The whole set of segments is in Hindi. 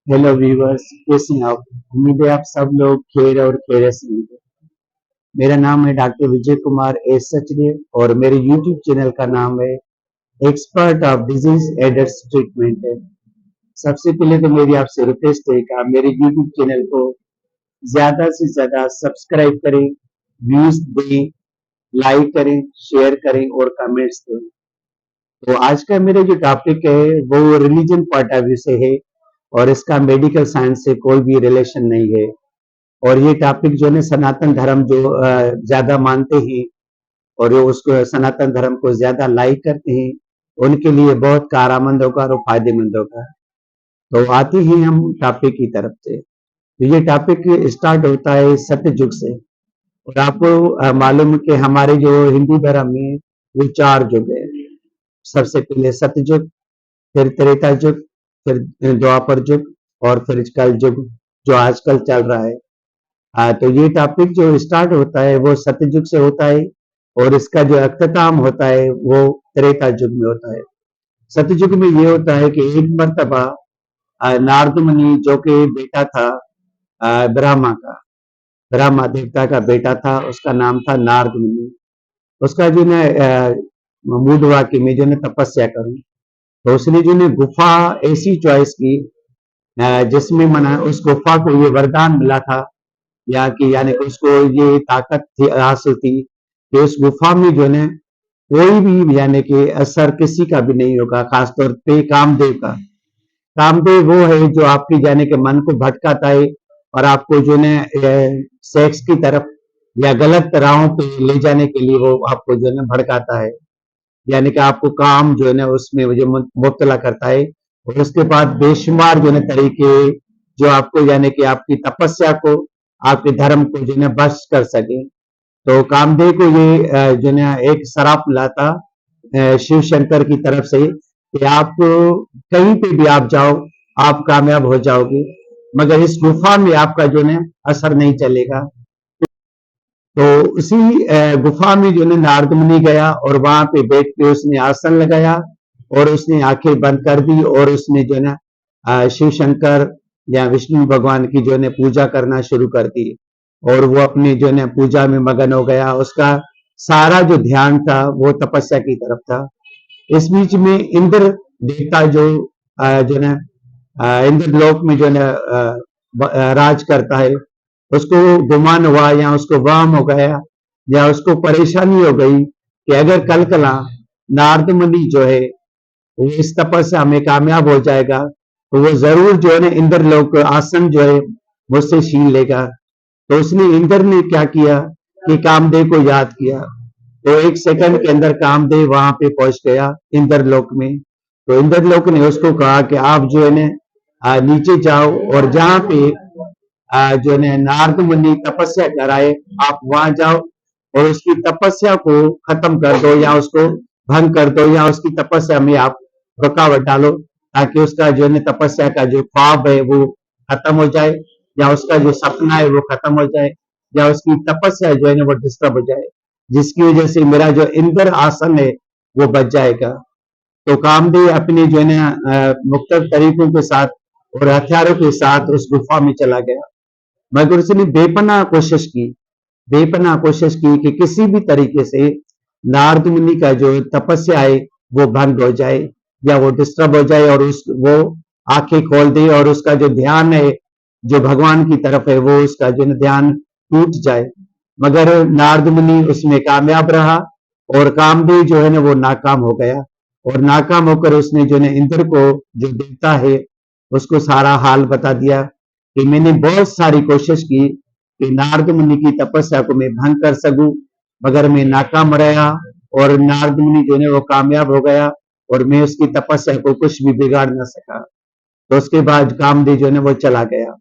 हेलो व्यूवर्स, कैसे हैं आप? उम्मीद है आप सब लोग खैर और खैरियत से होंगे। मेरा नाम है डॉक्टर विजय कुमार एस सचदे और मेरे यूट्यूब चैनल का नाम है expert of disease adult treatment है। सबसे पहले तो मेरी आपसे रिक्वेस्ट है कि आप मेरे यूट्यूब चैनल को ज्यादा से ज्यादा सब्सक्राइब करें, व्यूज दें, लाइक करें, शेयर करें और कमेंट्स दें। तो आज का मेरा जो टॉपिक है वो रिलीजन पॉइंट ऑफ व्यू से है और इसका मेडिकल साइंस से कोई भी रिलेशन नहीं है। और ये टॉपिक जो है सनातन धर्म जो ज्यादा मानते हैं और जो उसको सनातन धर्म को ज्यादा लाइक करते हैं उनके लिए बहुत कारआमद होगा और फायदेमंद होगा। तो आते हैं हम टॉपिक की तरफ से। तो ये टॉपिक स्टार्ट होता है सत्ययुग से। और आपको मालूम है कि हमारे जो हिंदू धर्म में वो 4 युग है। सबसे पहले सत्ययुग, फिर त्रेता युग, फिर द्वापर युग और फिर कल युग जो आजकल चल रहा है। तो ये टॉपिक जो स्टार्ट होता है वो सत्ययुग से होता है और इसका जो अख्ताम होता है वो त्रेता युग में होता है। सत्ययुग में ये होता है कि एक मर्तबा नारद मुनि जो कि बेटा था ब्रह्मा का, ब्रह्मा देवता का बेटा था, उसका नाम था नारद मुनि। उसका जो है मूड हुआ कि मैं जो है तपस्या करूं। तो उसने जो है गुफा ऐसी चॉइस की जिसमें मना उस गुफा को ये वरदान मिला था या कि यानी कि उसको ये ताकत थी, हासिल थी कि उस गुफा में जो है कोई भी यानी कि असर किसी का भी नहीं होगा, खासतौर पे कामदेव का। कामदेव वो है जो आपकी यानी कि मन को भटकाता है और आपको जो है सेक्स की तरफ या गलत राहों पे ले जाने के लिए वो आपको जो है भड़काता है, यानी कि आपको काम जो है ना उसमें जो मुब्तला करता है। और उसके बाद बेशुमार जो है तरीके जो आपको यानी कि आपकी तपस्या को, आपके धर्म को जो है बख्श कर सके। तो कामदेव को ये जो है एक शराप मिला था शिव शंकर की तरफ से कि आप कहीं पे भी आप जाओ आप कामयाब हो जाओगे, मगर इस गुफा में आपका जो है असर नहीं चलेगा। तो उसी गुफा में जो है नारद मुनि गया और वहां पे बैठ के उसने आसन लगाया और उसने आंखें बंद कर दी और उसने जो है ना शिव शंकर या विष्णु भगवान की जो है पूजा करना शुरू कर दी और वो अपनी जो है पूजा में मगन हो गया। उसका सारा जो ध्यान था वो तपस्या की तरफ था। इस बीच में इंद्र देवता जो है ना इंद्र लोक में जो है ना राज करता है, उसको गुमान हुआ या उसको वहम हो गया या उसको परेशानी हो गई कि अगर कल कला नारद मुनि जो है वो इस तपस्या में कामयाब हो जाएगा तो वो जरूर जो है ना इंद्र लोक आसन जो है मुझसे छीन लेगा। तो उसने इंद्र ने क्या किया कि कामदेव को याद किया। तो 1 सेकंड के अंदर कामदेव वहां पे पहुंच गया इंद्र लोक में। तो इंद्र लोक ने उसको कहा कि आप जो है ना नीचे जाओ और जहां पे जो है नारद मुनि तपस्या कराए आप वहां जाओ और उसकी तपस्या को खत्म कर दो या उसको भंग कर दो या उसकी तपस्या में आप रुकावट डालो ताकि उसका जो है तपस्या का जो ख्वाब है वो खत्म हो जाए या उसका जो सपना है वो खत्म हो जाए या उसकी तपस्या जो है वो डिस्टर्ब हो जाए, जिसकी वजह से मेरा जो इंद्र आसन है वो बच जाएगा। तो कामदेव अपने जो है ना मुख्तलिफ तरीकों के साथ और हथियारों के साथ उस गुफा में चला गया, मगर उसने बेपनाह कोशिश की, बेपनाह कोशिश की कि किसी भी तरीके से नारद मुनि का जो तपस्या है वो भंग हो जाए या वो डिस्टर्ब हो जाए और उस वो आंखें खोल दे और उसका जो ध्यान है जो भगवान की तरफ है वो उसका जो ध्यान टूट जाए। मगर नारद मुनि उसमें कामयाब रहा और कामदेव जो है ना वो नाकाम हो गया और नाकाम होकर उसने जो है इंद्र को जो देवता है उसको सारा हाल बता दिया कि मैंने बहुत सारी कोशिश की कि नारद मुनि की तपस्या को मैं भंग कर सकूं, मगर मैं नाकाम रहा और नारद मुनि जो है वो कामयाब हो गया और मैं उसकी तपस्या को कुछ भी बिगाड़ ना सका। तो उसके बाद कामदेव जो है वो चला गया।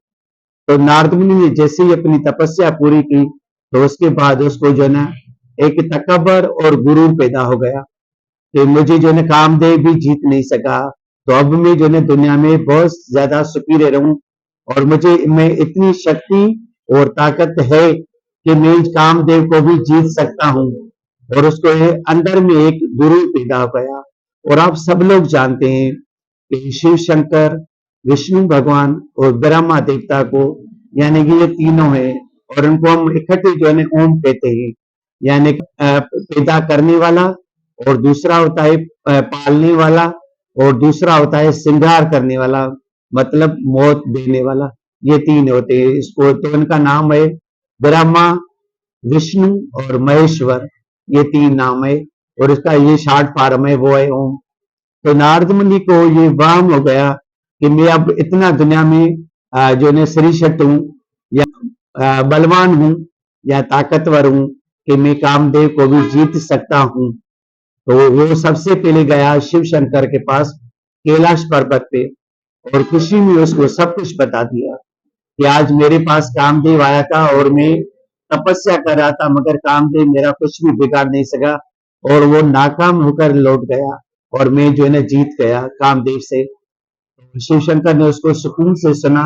तो नारद मुनि ने जैसे ही अपनी तपस्या पूरी की तो उसके बाद उसको जो है ना एक तकबर और गुरूर पैदा हो गया कि मुझे जो है कामदेव भी जीत नहीं सका, तो अब मैं जो है दुनिया में बहुत ज्यादा सुपीरियर हूँ और मुझे मैं इतनी शक्ति और ताकत है कि मैं कामदेव को भी जीत सकता हूँ। और उसको अंदर में एक गुरु पैदा हो गया। और आप सब लोग जानते हैं कि शिव शंकर विष्णु भगवान और ब्रह्मा देवता को, यानी कि ये तीनों है, और उनको हम इकट्ठे जो है ओम कहते हैं। यानी पैदा करने वाला, और दूसरा होता है पालने वाला, और दूसरा होता है श्रृंगार करने वाला, मतलब मौत देने वाला। ये तीन होते हैं इसको, तो इनका नाम है ब्रह्मा, विष्णु और महेश्वर। ये तीन नाम है, और इसका ये शॉर्ट फॉर्म है, वो है ओम। तो नारद मुनि को ये वहम हो गया कि मैं अब इतना दुनिया में जो है श्रीशट हूं, या बलवान हूं, या ताकतवर हूं, कि मैं कामदेव को भी जीत सकता हूं। तो वो सबसे पहले गया शिव शंकर के पास कैलाश पर्वत पे, और खुशी में उसको सब कुछ बता दिया कि आज मेरे पास कामदेव आया था, और मैं तपस्या कर रहा था, मगर कामदेव मेरा कुछ भी बिगाड़ नहीं सका, और वो नाकाम होकर लौट गया, और मैं जो है ना जीत गया कामदेव से। शिव शंकर ने उसको सुकून से सुना,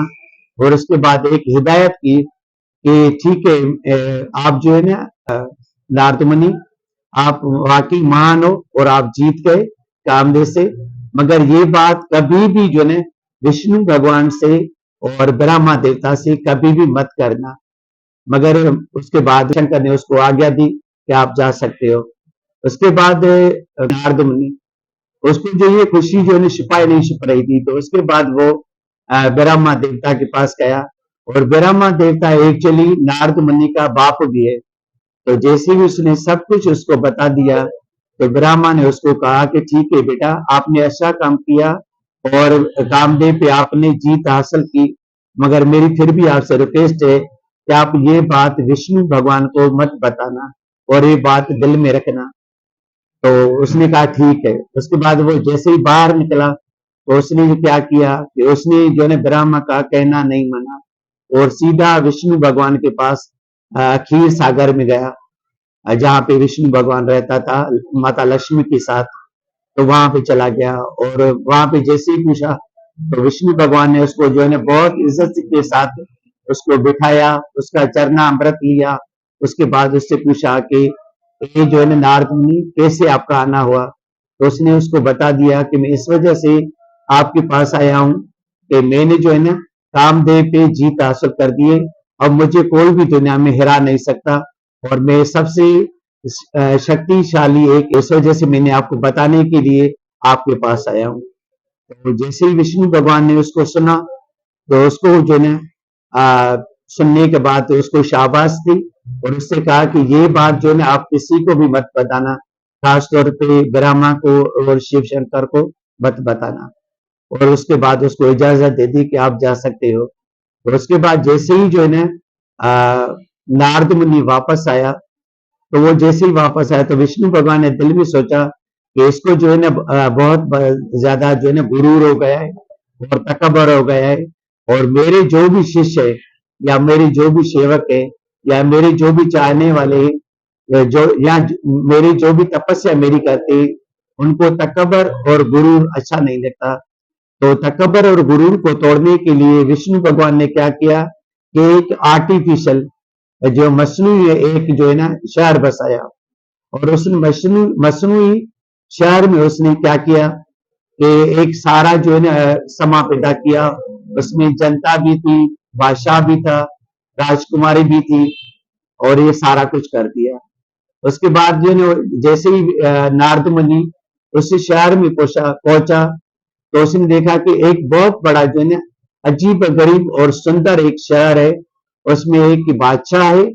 और उसके बाद एक हिदायत की कि ठीक है, आप जो है ना नारद मुनि, आप वाकई महान हो, और आप जीत गए कामदेव से, मगर ये बात कभी भी जो है विष्णु भगवान से और ब्रह्मा देवता से कभी भी मत करना। मगर उसके बाद शंकर ने उसको आज्ञा दी कि आप जा सकते हो। उसके बाद नारद मुनि, उसको जो ये खुशी जो है छिपाई नहीं छिप रही थी, तो उसके बाद वो ब्रह्मा देवता के पास गया, और ब्रह्मा देवता एक्चुअली नारद मुनि का बाप भी है। तो जैसे ही उसने सब कुछ उसको बता दिया, तो ब्रह्मा ने उसको कहा कि ठीक है बेटा, आपने अच्छा काम किया, और कामदेव पे आपने जीत हासिल की, मगर मेरी फिर भी आपसे रिक्वेस्ट है कि आप ये बात विष्णु भगवान को मत बताना, और ये बात दिल में रखना। तो उसने कहा ठीक है। उसके बाद वो जैसे ही बाहर निकला, तो उसने क्या किया कि उसने जो है ब्रह्मा का कहना नहीं माना, और सीधा विष्णु भगवान के पास क्षीर सागर में गया, जहाँ पे विष्णु भगवान रहता था माता लक्ष्मी के साथ। तो वहां पे चला गया, और वहां पे जैसे ही पूछा, तो विष्णु भगवान ने उसको जो है ना बहुत इज्जत के साथ उसको बिठाया, उसका चरना अमृत लिया। उसके बाद उससे पूछा कि ये जो है ना नारद मुनि, कैसे आपका आना हुआ। तो उसने उसको बता दिया कि मैं इस वजह से आपके पास आया हूँ कि मैंने जो है ना कामदेव पे जीत हासिल कर दी है, अब मुझे कोई भी दुनिया में हिरा नहीं सकता, और मैं सबसे शक्तिशाली एक, इस वजह से मैंने आपको बताने के लिए आपके पास आया हूँ। तो जैसे ही विष्णु भगवान ने उसको सुना, तो उसको जो है सुनने के बाद तो उसको शाबाश दी, और उससे कहा कि ये बात जो है ना आप किसी को भी मत बताना, खास तौर पे ब्रह्मा को और शिव शंकर को मत बताना। और उसके बाद उसको इजाजत दे दी कि आप जा सकते हो। और उसके बाद जैसे ही जो है ना नारद मुनि वापस आया, तो वो जैसे ही वापस आया, तो विष्णु भगवान ने दिल में सोचा कि इसको जो है ना बहुत ज्यादा जो है ना गुरूर हो गया है, और तकबर हो गया है, और मेरे जो भी शिष्य है, या मेरे जो भी सेवक है, या मेरे जो भी चाहने वाले हैं, जो या मेरी जो भी तपस्या मेरी करते हैं, उनको तकबर और गुरूर अच्छा नहीं लगता। तो तकबर और गुरूर को तोड़ने के लिए विष्णु भगवान ने क्या किया कि एक आर्टिफिशियल, जो मसनू एक जो है ना शहर बसाया, और उसने मसनूई शहर में उसने क्या किया कि एक सारा जो है ना समा पैदा किया। उसमें जनता भी थी, बादशाह भी था, राजकुमारी भी थी, और ये सारा कुछ कर दिया। उसके बाद जो है ना जैसे ही नारद मुनि उस शहर में पहुंचा, तो उसने देखा कि एक बहुत बड़ा जो है ना अजीब गरीब और सुंदर एक शहर है। उसमें एक बादशाह है,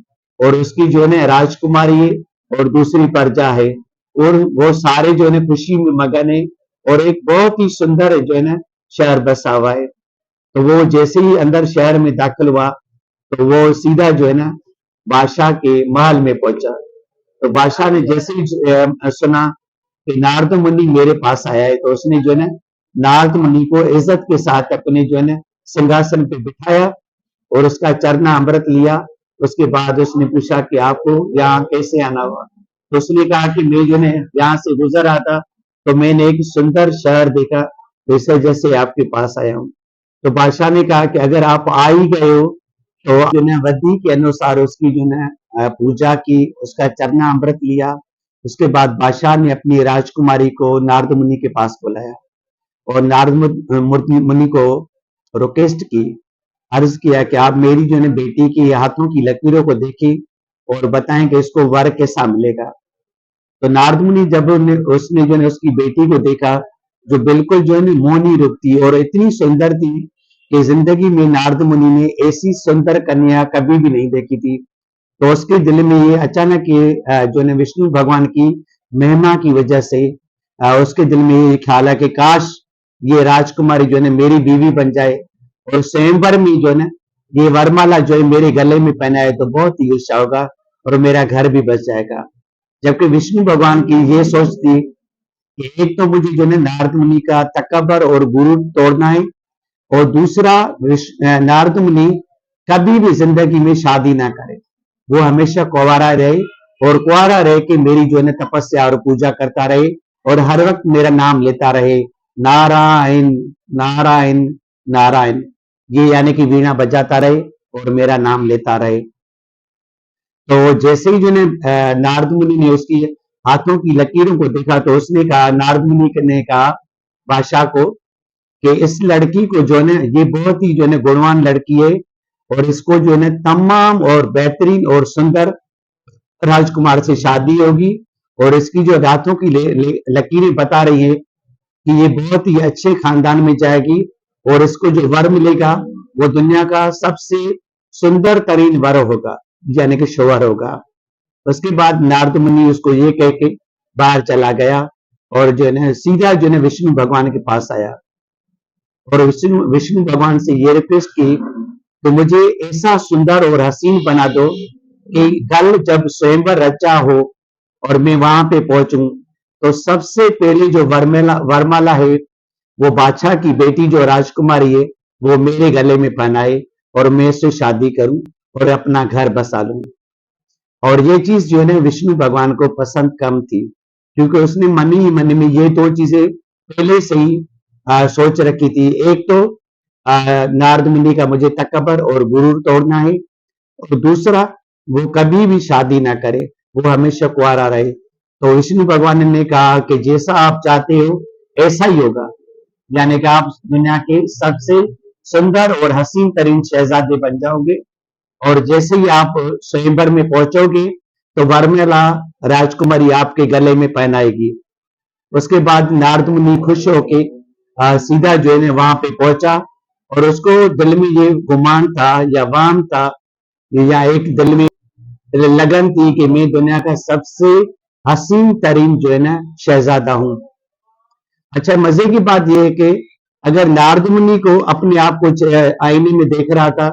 और उसकी जो है ना राजकुमारी है, और दूसरी प्रजा है, और वो सारे जो है ना खुशी में मगन है, और एक बहुत ही सुंदर जो है ना शहर बसा हुआ है। तो वो जैसे ही अंदर शहर में दाखिल हुआ, तो वो सीधा जो है ना बादशाह के महल में पहुंचा। तो बादशाह ने जैसे ही सुना कि नारद मुनि मेरे पास आया है, तो उसने जो है ना नारद मुनि को इज्जत के साथ अपने जो है ना सिंहासन पे बिठाया, और उसका चरना अमृत लिया। उसके बाद उसने पूछा कि आपको यहाँ कैसे आना हुआ। तो उसने कहा कि मैं जो है यहाँ से गुजर रहा था, तो मैंने एक सुंदर शहर देखा, तो इस वजह से आपके पास आया हूँ। तो बादशाह ने कहा कि अगर आप आ ही गए हो, तो जो है विधि के अनुसार उसकी जो है पूजा की, उसका चरना अमृत लिया। उसके बाद बादशाह ने अपनी राजकुमारी को नारद मुनि के पास बुलाया, और नारद मुनि को रिक्वेस्ट की, अर्ज किया कि आप मेरी जो है बेटी की हाथों की लकीरों को देखें और बताएं कि इसको वर कैसा मिलेगा। तो नारद मुनि जब उसने जो है उसकी बेटी को देखा, जो बिल्कुल जो है मोहनी रूप थी और इतनी सुंदर थी कि जिंदगी में नारद मुनि ने ऐसी सुंदर कन्या कभी भी नहीं देखी थी। तो उसके दिल में ये अचानक ये जो है विष्णु भगवान की महिमा की वजह से उसके दिल में ये ख्याल है कि काश ये राजकुमारी जो है मेरी बीवी बन जाए और स्वयंवर में जो है ना ये वरमाला जो है मेरे गले में पहनाए तो बहुत ही अच्छा होगा और मेरा घर भी बच जाएगा। जबकि विष्णु भगवान की ये सोच थी कि एक तो मुझे जो है नारद मुनि का तकबर और गुरु तोड़ना है और दूसरा नारद मुनि कभी भी जिंदगी में शादी ना करे, वो हमेशा कुंवारा रहे और कुंवारा रह के मेरी जो है तपस्या और पूजा करता रहे और हर वक्त मेरा नाम लेता रहे, नारायण नारायण नारायण, ये यानी कि वीणा बजाता रहे और मेरा नाम लेता रहे। तो जैसे ही जो है नारद मुनि ने उसकी हाथों की लकीरों को देखा तो उसने कहा, नारद मुनि ने कहा बादशाह को कि इस लड़की को जो है ये बहुत ही जो है गुणवान लड़की है और इसको जो है तमाम और बेहतरीन और सुंदर राजकुमार से शादी होगी और इसकी जो हाथों की लकीरें बता रही है कि ये बहुत ही अच्छे खानदान में जाएगी और इसको जो वर मिलेगा वो दुनिया का सबसे सुंदर तरीन वर होगा, यानी कि शोहर होगा। उसके बाद नारद मुनि उसको ये कह के बाहर चला गया और जो है सीधा जो है विष्णु भगवान के पास आया और विष्णु भगवान से ये रिक्वेस्ट की तो मुझे ऐसा सुंदर और हसीन बना दो कि कल जब स्वयंवर रचा हो और मैं वहां पे पहुंचूं तो सबसे पहले जो वरमाला है वो बादशाह की बेटी जो राजकुमारी है वो मेरे गले में पहनाए और मैं इससे शादी करूं और अपना घर बसा लूं। और ये चीज जो है विष्णु भगवान को पसंद कम थी क्योंकि उसने मन ही मन में ये दो चीजें पहले से ही सोच रखी थी। एक तो नारद मुनि का मुझे तकबर और गुरूर तोड़ना है और दूसरा वो कभी भी शादी ना करे, वो हमेशा कुंवारा रहे। तो विष्णु भगवान ने कहा कि जैसा आप चाहते हो ऐसा ही होगा, यानी कि आप दुनिया के सबसे सुंदर और हसीन तरीन शहजादे बन जाओगे और जैसे ही आप स्वयंवर में पहुंचोगे तो वरमाला राजकुमारी आपके गले में पहनाएगी। उसके बाद नारद मुनि खुश होके सीधा जो है वहां पे पहुंचा और उसको दिल में ये गुमान था या वाम था या एक दिल में लगन थी कि मैं दुनिया का सबसे हसीन तरीन जो है ना शहजादा हूं। अच्छा, मजे की बात यह है कि अगर नारद मुनि को अपने आप को आईने में देख रहा था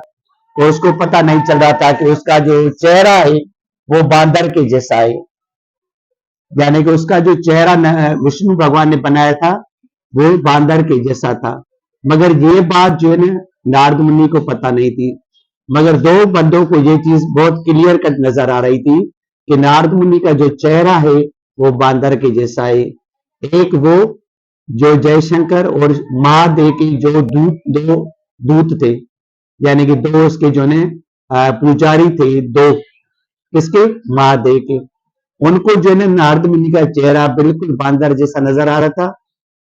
तो उसको पता नहीं चल रहा था कि उसका जो चेहरा है वो बांदर के जैसा है, यानी कि उसका जो चेहरा विष्णु भगवान ने बनाया था वो बांदर के जैसा था। मगर ये बात जो है ना नारद मुनि को पता नहीं थी, मगर दो बंदों को ये चीज बहुत क्लियर कट नजर आ रही थी कि नारद मुनि का जो चेहरा है वो बांदर के जैसा है। एक वो जो जयशंकर और महादेव की जो दो दूत थे, यानी कि दो उसके जो ने पुजारी थे, दो किसके, महादेव के, उनको जो है नारद मुनि का चेहरा बिल्कुल बांदर जैसा नजर आ रहा था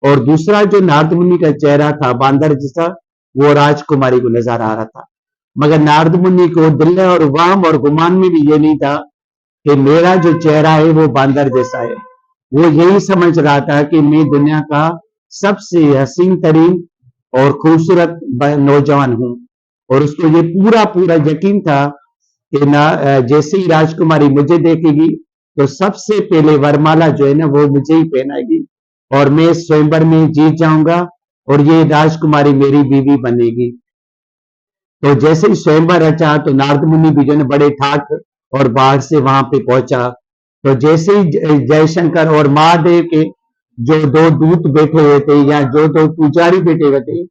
और दूसरा जो नारद मुनि का चेहरा था बांदर जैसा वो राजकुमारी को नजर आ रहा था। मगर नारद मुनि को दिल और वाम और गुमान में भी ये नहीं था कि मेरा जो चेहरा है वो बांदर जैसा है। वो यही समझ रहा था कि मैं दुनिया का सबसे हसीन तरीन और खूबसूरत नौजवान हूं और उसको ये पूरा पूरा यकीन था कि जैसे ही राजकुमारी मुझे देखेगी तो सबसे पहले वरमाला जो है ना वो मुझे ही पहनाएगी और मैं स्वयंवर में जीत जाऊंगा और ये राजकुमारी मेरी बीवी बनेगी। तो जैसे ही स्वयंवर रचा तो नारद मुनि भी जो है बड़े ठाक और बाहर से वहां पे पहुंचा। तो जैसे ही जयशंकर और महादेव के जो दो दूत बैठे हुए थे या जो दो पुजारी बैठे हुए थे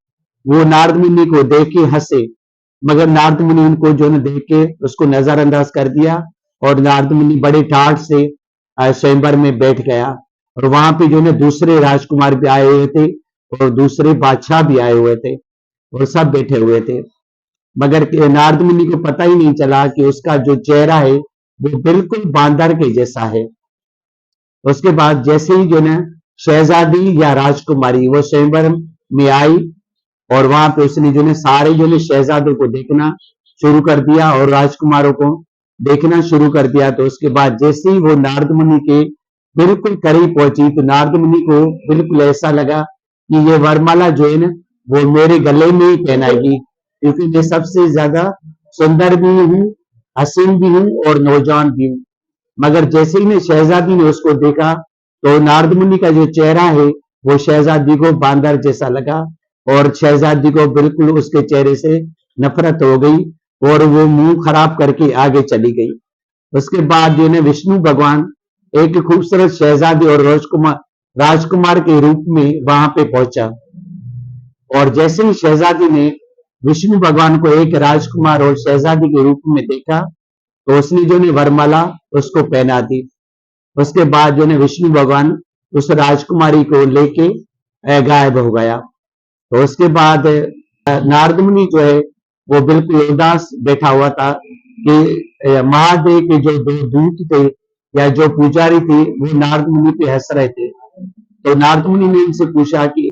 वो नारद मुनि को देख के हंसे, मगर नारद मुनि उनको जो है देख के उसको नजरअंदाज कर दिया और नारद मुनि बड़े ठाठ से स्वयंवर में बैठ गया। और वहां पे जो है दूसरे राजकुमार भी आए हुए थे और दूसरे बादशाह भी आए हुए थे और सब बैठे हुए थे, मगर नारद मुनि को पता ही नहीं चला कि उसका जो चेहरा है वो बिल्कुल बांदर के जैसा है। उसके बाद जैसे ही जो है शहजादी या राजकुमारी वो स्वयंवर में आई और वहां पे उसने जो है सारे जो है शहजादों को देखना शुरू कर दिया और राजकुमारों को देखना शुरू कर दिया। तो उसके बाद जैसे ही वो नारद मुनि के बिल्कुल करीब पहुंची तो नारद मुनि को बिल्कुल ऐसा लगा कि ये वरमाला जो है ना वो मेरे गले में ही पहनाएगी, क्योंकि मैं सबसे ज्यादा सुंदर भी हूँ, हसीन भी हूँ और नौजवान भी हूँ। मगर जैसे ही ने शहजादी ने उसको देखा तो नारद मुनि का जो चेहरा है वो शहजादी को बांदर जैसा लगा और शहजादी को बिल्कुल उसके चेहरे से नफरत हो गई और वो मुंह खराब करके आगे चली गई। उसके बाद जो है विष्णु भगवान एक खूबसूरत शहजादी और राजकुमार राजकुमार के रूप में वहां पे पहुंचा। और जैसे ही शहजादी ने विष्णु भगवान को एक राजकुमार और शहजादी के रूप में देखा तो उसने जो है वरमाला उसको पहना दी। उसके बाद जो है विष्णु भगवान उस राजकुमारी को लेके गायब हो गया। तो उसके बाद नारद मुनि जो है वो बिल्कुल उदास बैठा हुआ था कि महादेव के जो दो दूत थे या जो पुजारी थे वो नारद मुनि पे हंस रहे थे। तो नारद मुनि ने इनसे पूछा कि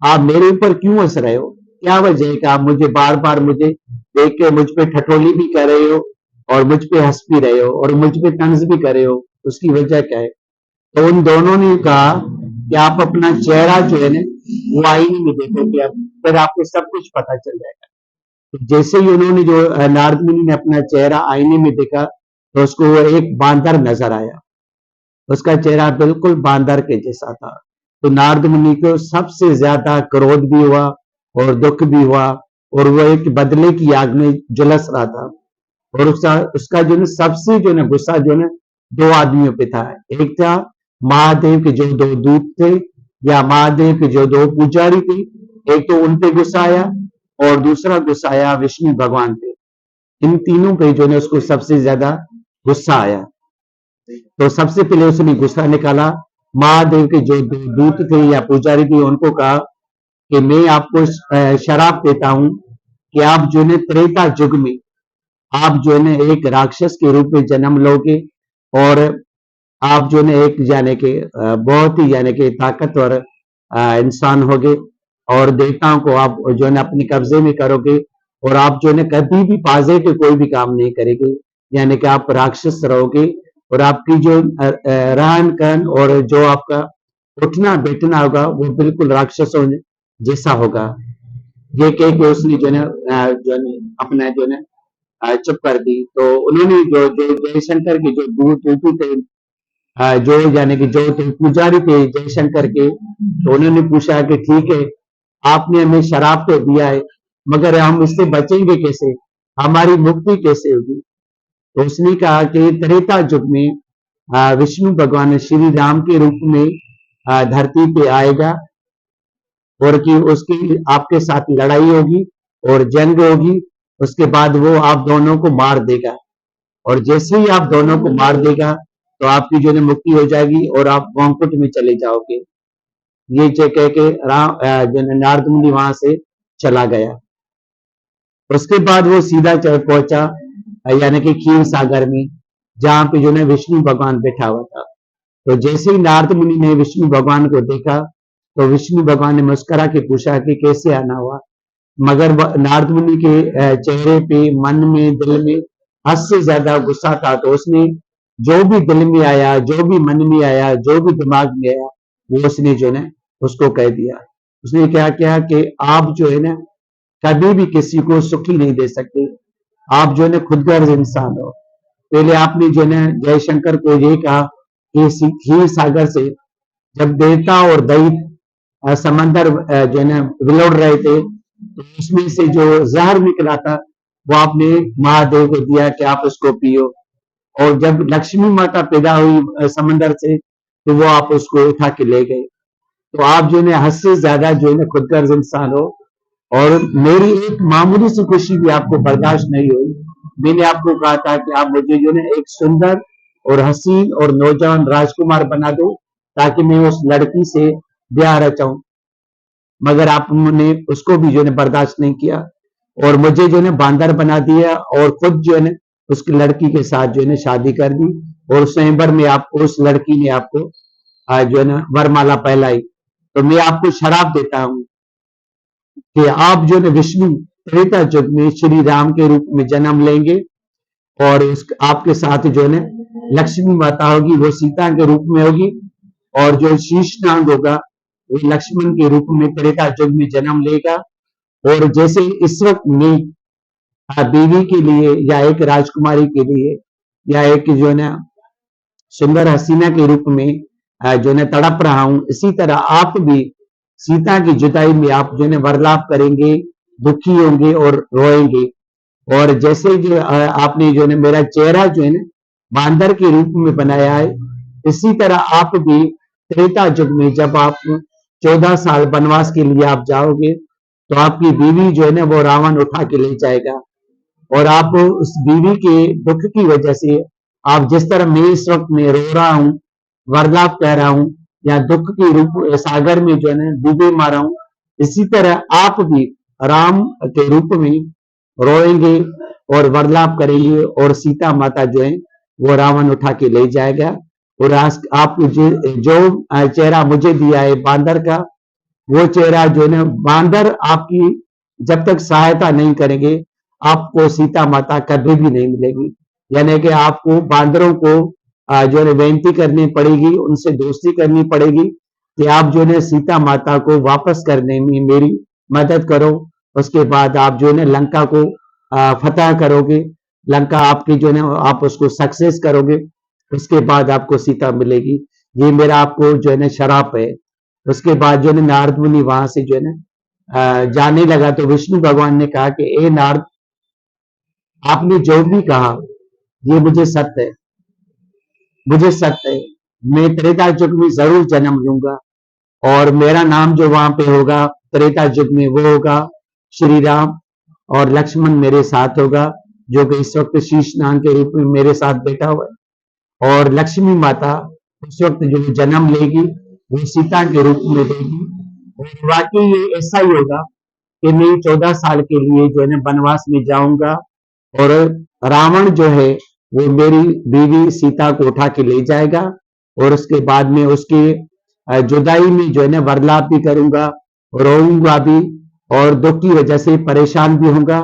आप मेरे ऊपर क्यों हंस रहे हो, क्या वजह है कि आप मुझे बार बार मुझे देख के मुझ पे ठठोली भी कर रहे हो और मुझ पे हंस भी रहे हो और मुझ पे तंज भी कर रहे हो, उसकी वजह क्या है। तो उन दोनों ने कहा कि आप अपना चेहरा जो है ना वो आईने में देखोगे, अब फिर आपको सब कुछ पता चल जाएगा। तो जैसे ही उन्होंने जो नारद मुनि ने अपना चेहरा आईने में देखा तो उसको वो एक बांदर नजर आया। उसका चेहरा बिल्कुल बांदर के जैसा था। तो नारद मुनि को सबसे ज्यादा क्रोध भी हुआ और दुख भी हुआ और वो एक बदले की आग में झुलस रहा था। और उसका उसका जो है सबसे जो है गुस्सा जो है दो आदमियों पे था। एक था महादेव के जो दो दूत थे या महादेव के जो दो पुजारी थे, एक तो उन पे गुस्सा आया और दूसरा गुस्सा आया विष्णु भगवान पे। इन तीनों पे जो है उसको सबसे ज्यादा गुस्सा आया। तो सबसे पहले उसने गुस्सा निकाला महादेव के जो दो दूत थे या पुजारी थे, उनको कहा कि मैं आपको शराप देता हूं कि आप जो है त्रेता युग में आप जो है एक राक्षस के रूप में जन्म लोगे और आप जो है एक यानी कि बहुत ही यानी कि ताकतवर इंसान होगे और देवताओं को आप जो है अपने कब्जे में करोगे और आप जो है कभी भी पॉजिटिव कोई भी काम नहीं करेंगे, यानी कि आप राक्षस रहोगे और आपकी जो रहन कहन और जो आपका उठना बैठना होगा वो बिल्कुल राक्षसों जैसा होगा। ये कह के उसने जो है जो है अपना जो है चुप कर दी। तो उन्होंने जो जो जयशंकर के जो दूत थे जो यानी कि जो थे पुजारी थे जयशंकर के, तो उन्होंने पूछा कि ठीक है आपने हमें शराब तो दिया है मगर हम इससे बचेंगे कैसे, हमारी मुक्ति कैसे होगी। तो उसने कहा कि त्रेता युग में विष्णु भगवान श्री राम के रूप में धरती पे आएगा और कि उसकी आपके साथ लड़ाई होगी और जंग होगी। उसके बाद वो आप दोनों को मार देगा और जैसे ही आप दोनों को मार देगा तो आपकी जो है मुक्ति हो जाएगी और आप वंकुट में चले जाओगे। ये कह के राम जो है नारद मुनि वहां से चला गया। उसके बाद वो सीधा पहुंचा यानी कि क्षीर सागर में, जहां पे जो है विष्णु भगवान बैठा हुआ था। तो जैसे ही नारद मुनि ने विष्णु भगवान को देखा तो विष्णु भगवान ने मुस्कुरा के पूछा कि कैसे आना हुआ। मगर नारद मुनि के चेहरे पे मन में दिल में हद से ज्यादा गुस्सा था। तो उसने जो भी दिल में आया, जो भी मन में आया, जो भी दिमाग में आया वो उसने जो है उसको कह दिया। उसने क्या किया कि आप जो है ना कभी भी किसी को सुखी नहीं दे सकते, आप जो है ना खुदगर्ज इंसान हो। पहले आपने जो है जयशंकर को ये कहा कि क्षीर सागर से जब देवता और दैत्य समंदर जो है ना विलोड़ रहे थे तो उसमें से जो जहर निकला था वो आपने महादेव को दिया कि आप उसको पियो। और जब लक्ष्मी माता पैदा हुई समंदर से तो वो आप उसको उठा के ले गए। तो आप जो है हद से ज्यादा जो है खुदगर्ज इंसान हो और मेरी एक मामूली सी खुशी भी आपको बर्दाश्त नहीं हुई। मैंने आपको कहा था कि आप मुझे जो है एक सुंदर और हसीन और नौजवान राजकुमार बना दो ताकि मैं उस लड़की से ब्याह रचाऊं, मगर आपने उसको भी जो है बर्दाश्त नहीं किया और मुझे जो है बांदर बना दिया और खुद जो है उसकी लड़की के साथ जो है शादी कर दी और स्वयंवर में आपको उस लड़की ने आपको जो है वरमाला पहलाई। तो मैं आपको शराब देता हूं कि आप जो है विष्णु त्रेता युग में श्री राम के रूप में जन्म लेंगे और उस आपके साथ जो है ना लक्ष्मी माता होगी, वो सीता के रूप में होगी, और जो शीशनाग होगा वो लक्ष्मण के रूप में त्रेता युग में जन्म लेगा। और जैसे इस वक्त मैं बीवी के लिए या एक राजकुमारी के लिए या एक जो है ना सुंदर हसीना के रूप में जो है तड़प रहा हूं, इसी तरह आप भी सीता की जुदाई में आप जो है वर्लाप करेंगे, दुखी होंगे और रोएंगे। और जैसे जो आपने जो है मेरा चेहरा जो है ना बांदर के रूप में बनाया है, इसी तरह आप भी त्रेता युग में जब आप 14 साल वनवास के लिए आप जाओगे, तो आपकी बीवी जो है ना वो रावण उठा के ले जाएगा। और आप उस बीवी के दुख की वजह से आप जिस तरह मैं इस वक्त में रो रहा हूं, वर्लाप कह रहा हूं, या दुख के रूप सागर में जो है ना डूबे मारा हूं, इसी तरह आप भी राम के रूप में रोएंगे और वर्लाप करेंगे, और सीता माता जो है वो रावण उठा के ले जाएगा। और आप जो चेहरा मुझे दिया है बांदर का, वो चेहरा जो है ना बांदर आपकी जब तक सहायता नहीं करेंगे, आपको सीता माता कभी भी नहीं मिलेगी। यानी कि आपको बांदरों को जो है बेनती करनी पड़ेगी, उनसे दोस्ती करनी पड़ेगी कि आप जो है सीता माता को वापस करने में मेरी मदद करो। उसके बाद आप जो है लंका को फतह करोगे, लंका आपकी जो है आप उसको सक्सेस करोगे, उसके बाद आपको सीता मिलेगी। ये मेरा आपको जो है ना शराप है। उसके बाद जो है नारद मुनि वहां से जो है ना जाने लगा, तो विष्णु भगवान ने कहा कि ए नारद, आपने जो भी कहा ये मुझे सत्य है, मुझे सत्य है। मैं त्रेता युग में जरूर जन्म लूंगा, और मेरा नाम जो वहां पे होगा त्रेता युग में वो होगा श्री राम, और लक्ष्मण मेरे साथ होगा, जो कि इस वक्त शीशनाग के रूप में मेरे साथ बैठा हुआ है। और लक्ष्मी माता उस वक्त जो जन्म लेगी वो सीता के रूप में लेगी। और वाकई ये ऐसा ही होगा कि मैं 14 साल के लिए जो है ना वनवास में जाऊंगा, और रावण जो है वो मेरी बीवी सीता को उठा के ले जाएगा, और उसके बाद में उसकी जुदाई में जो है ना वर्लाप भी करूंगा, रोऊंगा भी, और दुख की वजह से परेशान भी होऊंगा।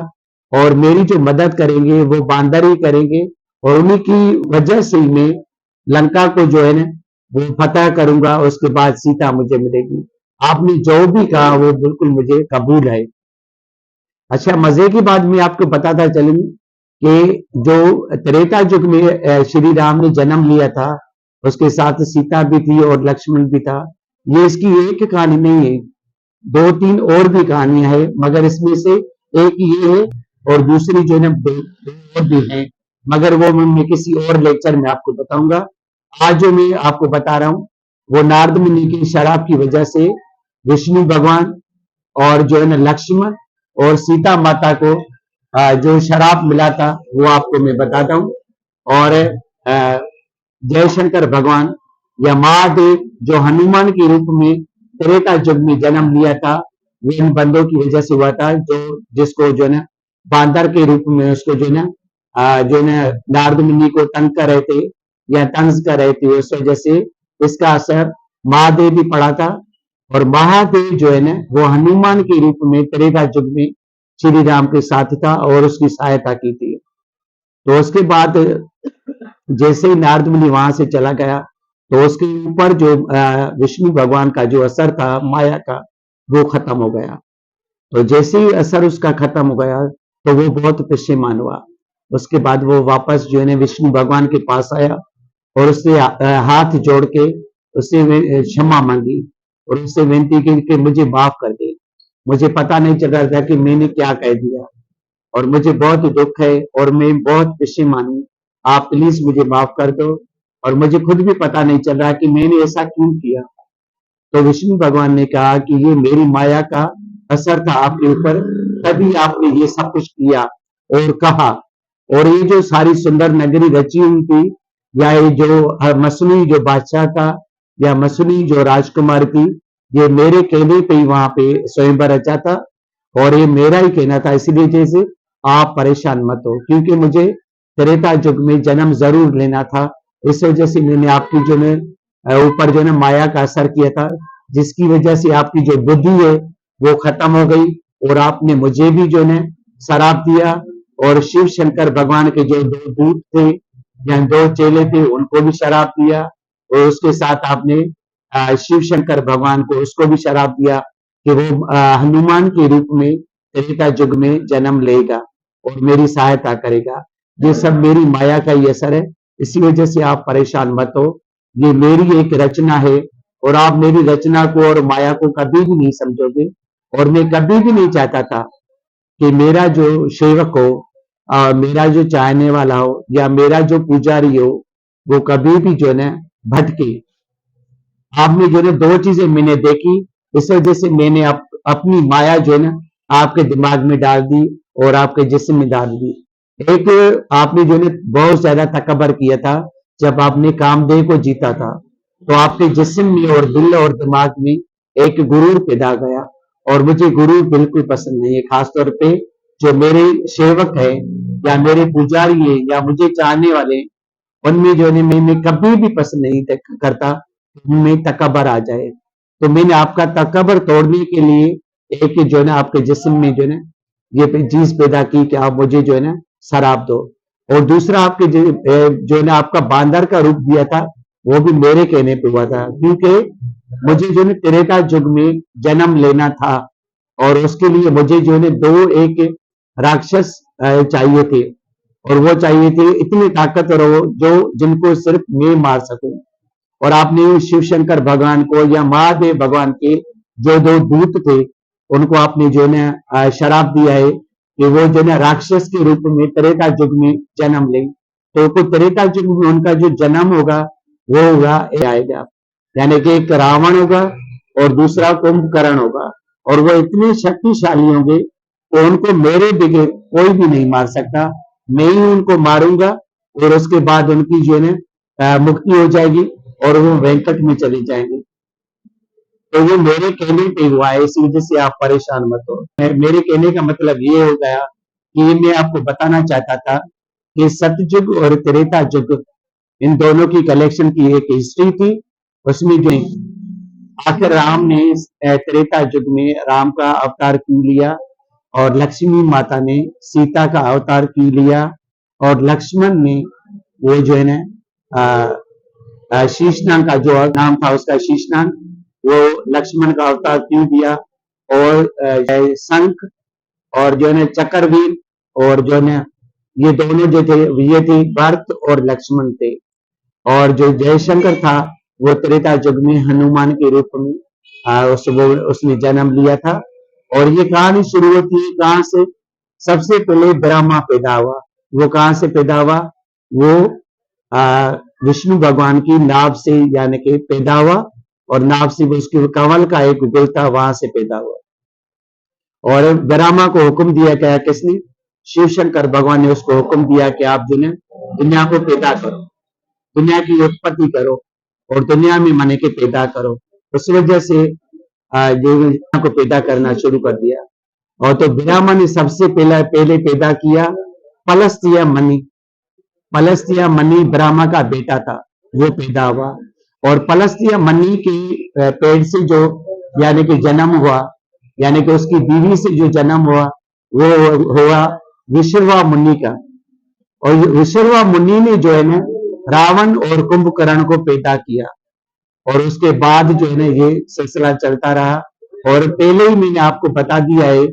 और मेरी जो मदद करेंगे वो बांदर ही करेंगे, और उन्हीं की वजह से मैं लंका को जो है ना वो फतह करूंगा, उसके बाद सीता मुझे मिलेगी। आपने जो भी कहा वो बिल्कुल मुझे कबूल है। अच्छा, मजे की बात मैं आपको बताता चलूं कि जो त्रेता युग में श्री राम ने जन्म लिया था, उसके साथ सीता भी थी और लक्ष्मण भी था। ये इसकी एक कहानी नहीं है, 2-3 और भी कहानियां हैं, मगर इसमें से एक ये है, और दूसरी जो है ना दो और भी है, मगर वो मैं किसी और लेक्चर में आपको बताऊंगा। आज जो मैं आपको बता रहा हूं वो नारद मुनि की शराब की वजह से विष्णु भगवान और जो है ना लक्ष्मण और सीता माता को जो शराब मिला था वो आपको मैं बताता हूँ। और जयशंकर भगवान या महादेव जो हनुमान के रूप में त्रेता युग में जन्म लिया था, वो इन बंदों की वजह से हुआ था, जो जिसको जो है ना बांदर के रूप में उसको जो है ना जो है नारद मुनि को तंग कर रहे थे या तंज कर रहे थे, उस वजह से इसका असर महादेव भी पड़ा था। और महादेव जो है ना वो हनुमान के रूप में त्रेता युग में श्री राम के साथ था और उसकी सहायता की थी। तो उसके बाद जैसे ही नारद मुनि वहां से चला गया, तो उसके ऊपर जो विष्णु भगवान का जो असर था माया का, वो खत्म हो गया। तो जैसे ही असर उसका खत्म हो गया, तो वो बहुत पश्चिमान हुआ। उसके बाद वो वापस जो है ना विष्णु भगवान के पास आया, और उससे हाथ जोड़ के उससे क्षमा मांगी, और उससे विनती की कि मुझे माफ कर दे, मुझे पता नहीं चल रहा था कि मैंने क्या कह दिया, और मुझे बहुत दुख है और मैं बहुत पश्चिमान हूँ, आप प्लीज मुझे माफ कर दो, और मुझे खुद भी पता नहीं चल रहा कि मैंने ऐसा क्यों किया। तो विष्णु भगवान ने कहा कि ये मेरी माया का असर था आपके ऊपर, तभी आपने ये सब कुछ किया और कहा। और ये जो सारी सुंदर नगरी रची हुई थी, या ये जो मसनी जो बादशाह था या मसनी जो राजकुमार थी, ये मेरे कहने पे ही वहां पे स्वयंवर रचा था, और ये मेरा ही कहना था। इसलिए जैसे आप परेशान मत हो, क्योंकि मुझे त्रेता युग में जन्म जरूर लेना था। इस वजह से मैंने आपकी जो है ऊपर जो है माया का असर किया था, जिसकी वजह से आपकी जो बुद्धि है वो खत्म हो गई, और आपने मुझे भी जो है शराब दिया, और शिव शंकर भगवान के जो दो दूत थे या दो चेले थे उनको भी शराब दिया, और उसके साथ आपने शिव शंकर भगवान को उसको भी शराब दिया कि वो हनुमान के रूप में त्रेता युग में जन्म लेगा और मेरी सहायता करेगा। ये सब मेरी माया का ही असर है, इसी वजह से आप परेशान मत हो। ये मेरी एक रचना है, और आप मेरी रचना को और माया को कभी भी नहीं समझोगे। और मैं कभी भी नहीं चाहता था कि मेरा जो सेवक हो, मेरा जो चाहने वाला हो, या मेरा जो पुजारी हो, वो कभी भी जो है ना भटके। आपने जो है दो चीजें मैंने देखी, इस वजह से मैंने अपनी माया जो है ना आपके दिमाग में डाल दी और आपके जिस्म में डाल दी। एक आपने जो है बहुत ज्यादा तकबर किया था जब आपने कामदेव को जीता था, तो आपके जिस्म में और दिल और दिमाग में एक गुरूर पैदा गया, और मुझे गुरूर बिल्कुल पसंद नहीं है। खासतौर पे जो मेरे सेवक है या मेरे पुजारी है या मुझे चाहने वाले हैं, उनमें जो है मैं कभी भी पसंद नहीं करता उनमें तकबर आ जाए। तो मैंने आपका तकबर तोड़ने के लिए एक जो है ना आपके जिस्म में जो है ना ये चीज पैदा की कि आप मुझे जो है ना शराब दो। और दूसरा आपके जो है ना आपका बांदर का रूप दिया था, वो भी मेरे कहने पे हुआ था, क्योंकि मुझे जो है त्रेता युग में जन्म लेना था, और उसके लिए मुझे जो है दो एक राक्षस चाहिए थे, और वो चाहिए थे इतने ताकतवर हो जो जिनको सिर्फ मैं मार सकूं। और आपने शिव शंकर भगवान को या महादेव भगवान के जो दो दूत थे उनको आपने जो है शराब दिया है कि वो जो है राक्षस के रूप में त्रेता युग में जन्म ले। तो त्रेता युग में उनका जो जन्म होगा वो होगा आएगा, यानी कि एक रावण होगा और दूसरा कुंभकर्ण होगा, और वो इतने शक्तिशाली होंगे तो उनको मेरे बगैर कोई भी नहीं मार सकता। मैं ही उनको मारूंगा, और उसके बाद उनकी जो है मुक्ति हो जाएगी और वो वेंकट में चले जाएंगे। तो ये मेरे कहने पे हुआ है, इस वजह से आप परेशान मत हो। मेरे कहने का मतलब ये हो गया कि मैं आपको बताना चाहता था कि सतयुग और त्रेता युग, इन दोनों की कलेक्शन की एक हिस्ट्री थी। उसमें जो आखिर राम ने त्रेता युग में राम का अवतार क्यों लिया, और लक्ष्मी माता ने सीता का अवतार क्यों लिया, और लक्ष्मण ने वो जो है ना शीशनाग का जो नाम था उसका शीशनाग, वो लक्ष्मण का अवतार क्यों दिया, और शंख और जो है चक्रवीर, और जो है ये दोनों जो थे ये थे भरत और लक्ष्मण थे। और जो जयशंकर था वो त्रेता युग में हनुमान के रूप में उसने जन्म लिया था। और ये कहानी शुरू होती है कहां से? सबसे पहले ब्रह्मा पैदा हुआ। वो कहां से पैदा हुआ? वो विष्णु भगवान की नाभ से यानी कि पैदा हुआ, और नाभ से उसके कमल का एक गुल था वहां से पैदा हुआ। और ब्रह्मा को हुक्म दिया गया, किसने? शिव शंकर भगवान ने उसको हुक्म दिया कि आप जो है दुनिया को पैदा करो, दुनिया की उत्पत्ति करो, और दुनिया में माने के पैदा करो। उस वजह से दुनिया को पैदा करना शुरू कर दिया। और तो ब्रह्मा ने सबसे पहले पैदा किया पलस्तिया मणि। पलस्तिया मणि ब्रह्मा का बेटा था, वो पैदा हुआ। और पलस्तिया मणि के पेड़ से जो यानी कि जन्म हुआ, यानी कि उसकी बीवी से जो जन्म हुआ, वो हुआ विश्रवा मुनि का। और विश्रवा मुनि ने जो है ना रावण और कुंभकर्ण को पैदा किया, और उसके बाद जो है ना ये सिलसिला चलता रहा। और पहले ही मैंने आपको बता दिया है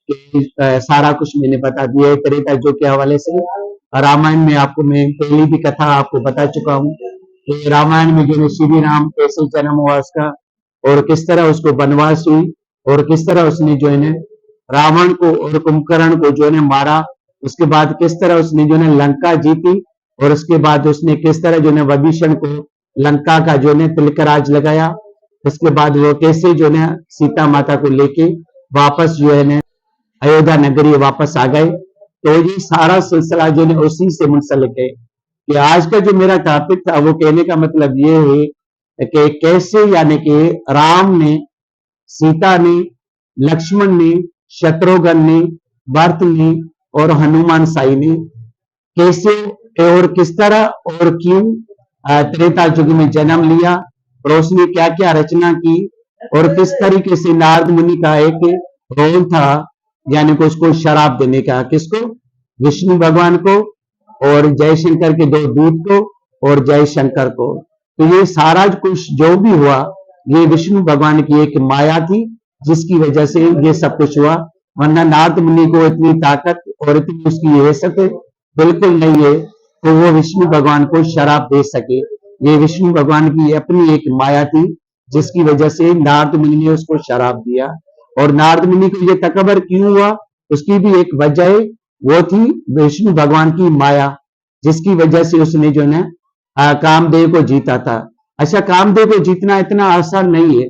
कि सारा कुछ मैंने बता दिया है त्रेता युग के हवाले से। रामायण में आपको मैं पहली भी कथा आपको बता चुका हूँ कि रामायण में जो है श्री राम कैसे जन्म हुआ उसका, और किस तरह उसको वनवास हुई, और किस तरह उसने जो है ना रावण को और कुंभकर्ण को जो है मारा। उसके बाद किस तरह उसने जो है लंका जीती, और उसके बाद उसने किस तरह जो है विभीषण को लंका का जो है तिलकराज लगाया। उसके बाद वो कैसे जो है सीता माता को लेके वापस जो है ना अयोध्या नगरी वापस आ गए। तो ये सारा सिलसिला जो है उसी से मुंसलिक है। कि आज का जो मेरा टॉपिक था वो कहने का मतलब ये है कि कैसे यानी कि राम ने, सीता ने, लक्ष्मण ने, शत्रुघ्न ने, भरत ने और हनुमान साई ने कैसे और किस तरह और क्यों त्रेता युग में जन्म लिया, और उसने क्या क्या रचना की, और किस तरीके से नारद मुनि का एक रोल था, यानी कि उसको शराब देने का। किसको? विष्णु भगवान को और जयशंकर के दो दूत को और जयशंकर को। तो ये सारा कुछ जो भी हुआ ये विष्णु भगवान की एक माया थी, जिसकी वजह से ये सब कुछ हुआ। वरना नारद मुनि को इतनी ताकत और इतनी उसकी हैसियत बिल्कुल नहीं है तो वो विष्णु भगवान को शराब दे सके। ये विष्णु भगवान की अपनी एक माया थी, जिसकी वजह से नारद मुनि ने उसको शराब दिया। और नारद मुनि को ये तकबर क्यों हुआ, उसकी भी एक वजह है, वो थी विष्णु भगवान की माया, जिसकी वजह से उसने जो है कामदेव को जीता था। अच्छा, कामदेव को जीतना इतना आसान नहीं है,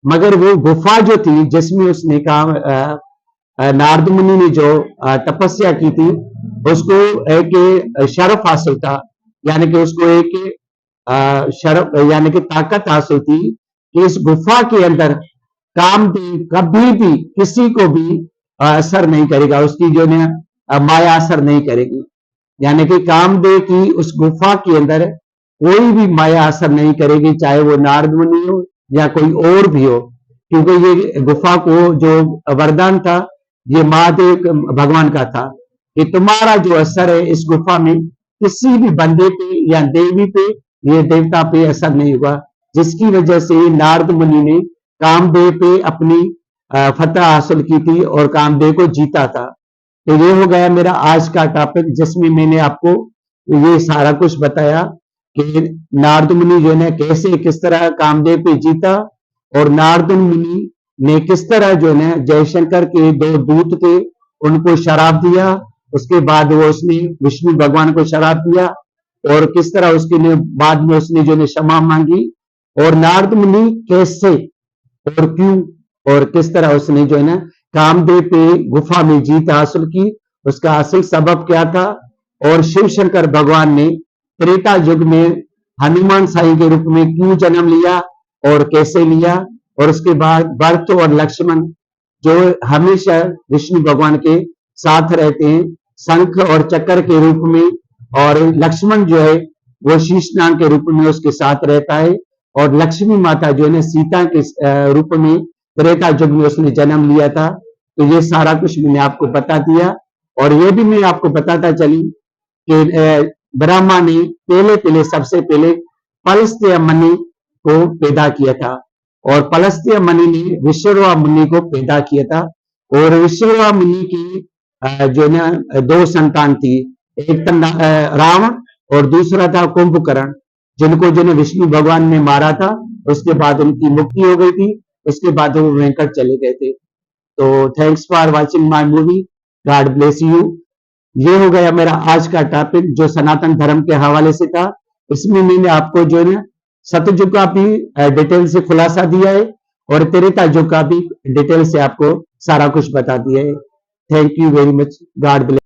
मगर वो गुफा जो थी जिसमें उसने काम नारद मुनि ने जो तपस्या की थी, उसको एक शरफ हासिल था, यानी कि उसको एक शरफ यानी कि ताकत हासिल थी कि इस गुफा के अंदर कामदेव कभी भी किसी को भी असर नहीं करेगा, उसकी जो है माया असर नहीं करेगी। यानी कि कामदेव की उस गुफा के अंदर कोई भी माया असर नहीं करेगी, चाहे वो नारद मुनि हो या कोई और भी हो, क्योंकि ये गुफा को जो वरदान था ये महादेव भगवान का था कि तुम्हारा जो असर है इस गुफा में किसी भी बंदे पे या देवी पे, ये देवता पे असर नहीं होगा, जिसकी वजह से नारद मुनि ने कामदेव पे अपनी फतह हासिल की थी और कामदेव को जीता था। तो ये हो गया मेरा आज का टॉपिक, जिसमें मैंने आपको ये सारा कुछ बताया कि नारद मुनि जो है कैसे किस तरह कामदेव पे जीता, और नारद मुनि ने किस तरह जो है जयशंकर के दो दूत थे उनको शराब दिया, उसके बाद वो उसने विष्णु भगवान को शराब दिया, और किस तरह उसके बाद में उसने जो है क्षमा मांगी, और नारद मुनि कैसे और क्यों और किस तरह उसने जो है ना कामदेव पे गुफा में जीत हासिल की, उसका असल सबब क्या था, और शिव शंकर भगवान ने त्रेता युग में हनुमान साई के रूप में क्यों जन्म लिया और कैसे लिया, और उसके बाद भरत और लक्ष्मण जो हमेशा विष्णु भगवान के साथ रहते हैं शंख और चक्र के रूप में, और लक्ष्मण जो है वो शीशनाग के रूप में उसके साथ रहता है, और लक्ष्मी माता जो है सीता के रूप में त्रेता युग में उसने जन्म लिया था। तो ये सारा कुछ मैंने आपको बता दिया, और ये भी मैं आपको बताता चली कि ब्रह्मा ने पहले पहले सबसे पहले पलस्त्य मुनि को पैदा किया था, और पलस्त्य मुनि ने विश्ववा मुनि को पैदा किया था, और विश्ववा मुनि की जो है दो संतान थी, एक था रावण और दूसरा था कुंभकर्ण, जिनको जो विष्णु भगवान ने मारा था। उसके बाद उनकी मुक्ति हो गई थी, उसके बाद वो वेंकट चले गए थे। तो thanks for watching my movie, God bless you. ये हो गया मेरा आज का टॉपिक जो सनातन धर्म के हवाले से था। इसमें मैंने आपको जो है सतयुग का भी डिटेल से खुलासा दिया है, और त्रेता युग का भी डिटेल से आपको सारा कुछ बता दिया है। Thank you very much, God bless.